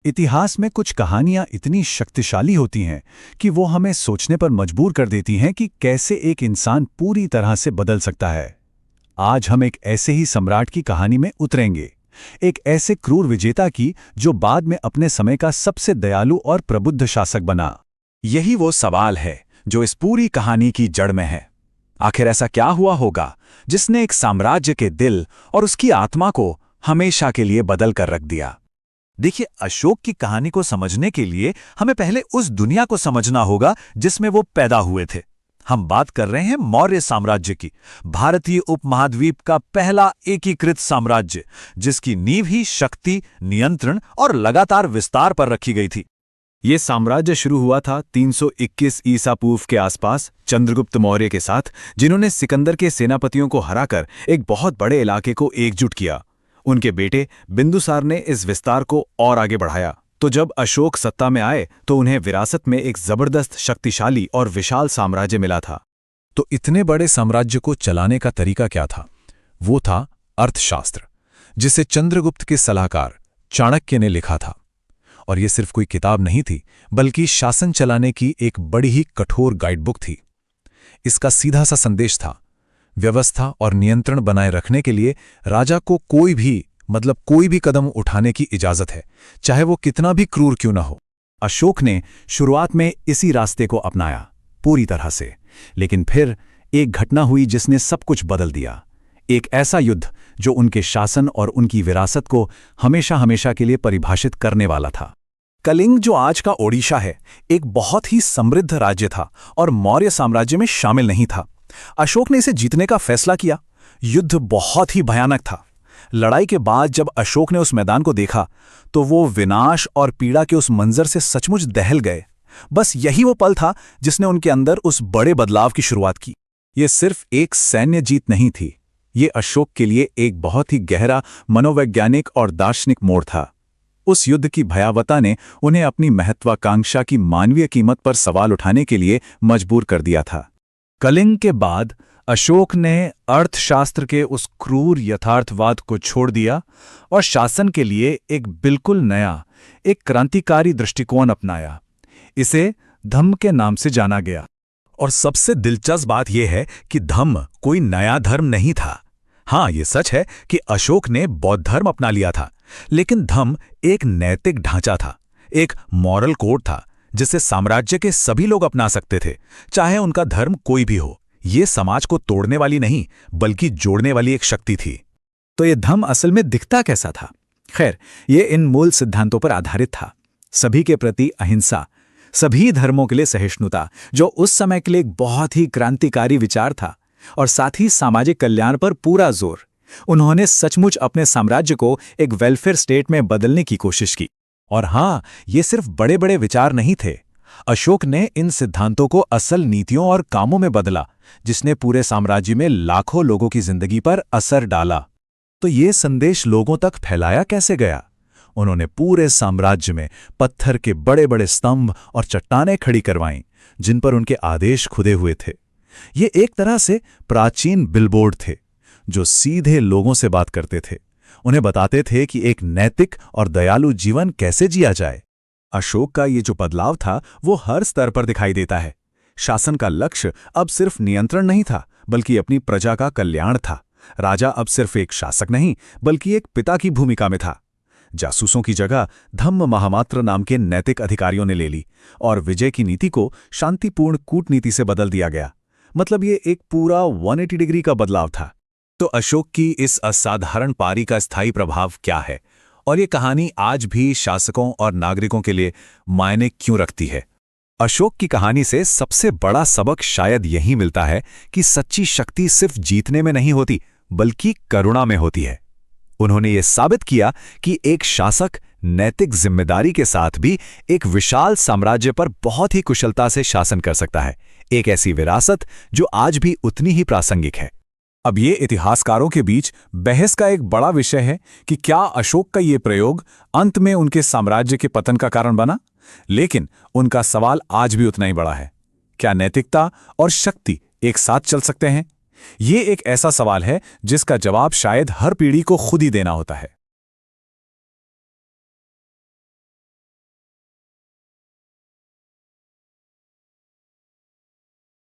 इतिहास में कुछ कहानियां इतनी शक्तिशाली होती हैं कि वो हमें सोचने पर मजबूर कर देती हैं कि कैसे एक इंसान पूरी तरह से बदल सकता है। आज हम एक ऐसे ही सम्राट की कहानी में उतरेंगे, एक ऐसे क्रूर विजेता की जो बाद में अपने समय का सबसे दयालु और प्रबुद्ध शासक बना। यही वो सवाल है जो इस पूरी कहानी की जड़ में है। आखिर ऐसा क्या हुआ होगा जिसने एक साम्राज्य के दिल और उसकी आत्मा को हमेशा के लिए बदल कर रख दिया? देखिए, अशोक की कहानी को समझने के लिए हमें पहले उस दुनिया को समझना होगा जिसमें वो पैदा हुए थे। हम बात कर रहे हैं मौर्य साम्राज्य की, भारतीय उपमहाद्वीप का पहला एकीकृत साम्राज्य, जिसकी नींव ही शक्ति, नियंत्रण और लगातार विस्तार पर रखी गई थी। ये साम्राज्य शुरू हुआ था 321 ईसा पूर्व के आसपास चंद्रगुप्त मौर्य के साथ, जिन्होंने सिकंदर के सेनापतियों को हराकर एक बहुत बड़े इलाके को एकजुट किया। उनके बेटे बिंदुसार ने इस विस्तार को और आगे बढ़ाया। तो जब अशोक सत्ता में आए तो उन्हें विरासत में एक जबरदस्त, शक्तिशाली और विशाल साम्राज्य मिला था। तो इतने बड़े साम्राज्य को चलाने का तरीका क्या था? वो था अर्थशास्त्र, जिसे चंद्रगुप्त के सलाहकार चाणक्य ने लिखा था। और ये सिर्फ कोई किताब नहीं थी, बल्कि शासन चलाने की एक बड़ी ही कठोर गाइडबुक थी। इसका सीधा सा संदेश था, व्यवस्था और नियंत्रण बनाए रखने के लिए राजा को कोई भी कदम उठाने की इजाजत है, चाहे वो कितना भी क्रूर क्यों न हो। अशोक ने शुरुआत में इसी रास्ते को अपनाया पूरी तरह से, लेकिन फिर एक घटना हुई जिसने सब कुछ बदल दिया। एक ऐसा युद्ध जो उनके शासन और उनकी विरासत को हमेशा हमेशा के लिए परिभाषित करने वाला था। कलिंग, जो आज का ओडिशा है, एक बहुत ही समृद्ध राज्य था और मौर्य साम्राज्य में शामिल नहीं था। अशोक ने इसे जीतने का फैसला किया। युद्ध बहुत ही भयानक था। लड़ाई के बाद जब अशोक ने उस मैदान को देखा तो वो विनाश और पीड़ा के उस मंजर से सचमुच दहल गए। बस यही वो पल था जिसने उनके अंदर उस बड़े बदलाव की शुरुआत की। ये सिर्फ एक सैन्य जीत नहीं थी, ये अशोक के लिए एक बहुत ही गहरा मनोवैज्ञानिक और दार्शनिक मोड़ था। उस युद्ध की भयावहता ने उन्हें अपनी महत्वाकांक्षा की मानवीय कीमत पर सवाल उठाने के लिए मजबूर कर दिया था। कलिंग के बाद अशोक ने अर्थशास्त्र के उस क्रूर यथार्थवाद को छोड़ दिया और शासन के लिए एक बिल्कुल नया, एक क्रांतिकारी दृष्टिकोण अपनाया। इसे धम्म के नाम से जाना गया। और सबसे दिलचस्प बात यह है कि धम्म कोई नया धर्म नहीं था। हाँ, ये सच है कि अशोक ने बौद्ध धर्म अपना लिया था, लेकिन धम्म एक नैतिक ढांचा था, एक मॉरल कोड था जिसे साम्राज्य के सभी लोग अपना सकते थे, चाहे उनका धर्म कोई भी हो। ये समाज को तोड़ने वाली नहीं, बल्कि जोड़ने वाली एक शक्ति थी। तो ये धम्म असल में दिखता कैसा था? खैर, ये इन मूल सिद्धांतों पर आधारित था। सभी के प्रति अहिंसा, सभी धर्मों के लिए सहिष्णुता, जो उस समय के लिए एक बहुत ही क्रांतिकारी विचार था, और साथ ही सामाजिक कल्याण पर पूरा जोर। उन्होंने सचमुच अपने साम्राज्य को एक वेलफेयर स्टेट में बदलने की कोशिश की। और हाँ, ये सिर्फ बड़े बड़े विचार नहीं थे। अशोक ने इन सिद्धांतों को असल नीतियों और कामों में बदला, जिसने पूरे साम्राज्य में लाखों लोगों की जिंदगी पर असर डाला। तो ये संदेश लोगों तक फैलाया कैसे गया? उन्होंने पूरे साम्राज्य में पत्थर के बड़े बड़े स्तंभ और चट्टानें खड़ी करवाईं, जिन पर उनके आदेश खुदे हुए थे। ये एक तरह से प्राचीन बिलबोर्ड थे, जो सीधे लोगों से बात करते थे, उन्हें बताते थे कि एक नैतिक और दयालु जीवन कैसे जिया जाए। अशोक का ये जो बदलाव था, वो हर स्तर पर दिखाई देता है। शासन का लक्ष्य अब सिर्फ नियंत्रण नहीं था, बल्कि अपनी प्रजा का कल्याण था। राजा अब सिर्फ एक शासक नहीं, बल्कि एक पिता की भूमिका में था। जासूसों की जगह धम्म महामात्र नाम के नैतिक अधिकारियों ने ले ली, और विजय की नीति को शांतिपूर्ण कूटनीति से बदल दिया गया। मतलब ये एक पूरा 180 डिग्री का बदलाव था। तो अशोक की इस असाधारण पारी का स्थायी प्रभाव क्या है, और ये कहानी आज भी शासकों और नागरिकों के लिए मायने क्यों रखती है? अशोक की कहानी से सबसे बड़ा सबक शायद यही मिलता है कि सच्ची शक्ति सिर्फ जीतने में नहीं होती, बल्कि करुणा में होती है। उन्होंने ये साबित किया कि एक शासक नैतिक जिम्मेदारी के साथ भी एक विशाल साम्राज्य पर बहुत ही कुशलता से शासन कर सकता है। एक ऐसी विरासत जो आज भी उतनी ही प्रासंगिक है। अब ये इतिहासकारों के बीच बहस का एक बड़ा विषय है कि क्या अशोक का ये प्रयोग अंत में उनके साम्राज्य के पतन का कारण बना? लेकिन उनका सवाल आज भी उतना ही बड़ा है। क्या नैतिकता और शक्ति एक साथ चल सकते हैं? ये एक ऐसा सवाल है जिसका जवाब शायद हर पीढ़ी को खुद ही देना होता है।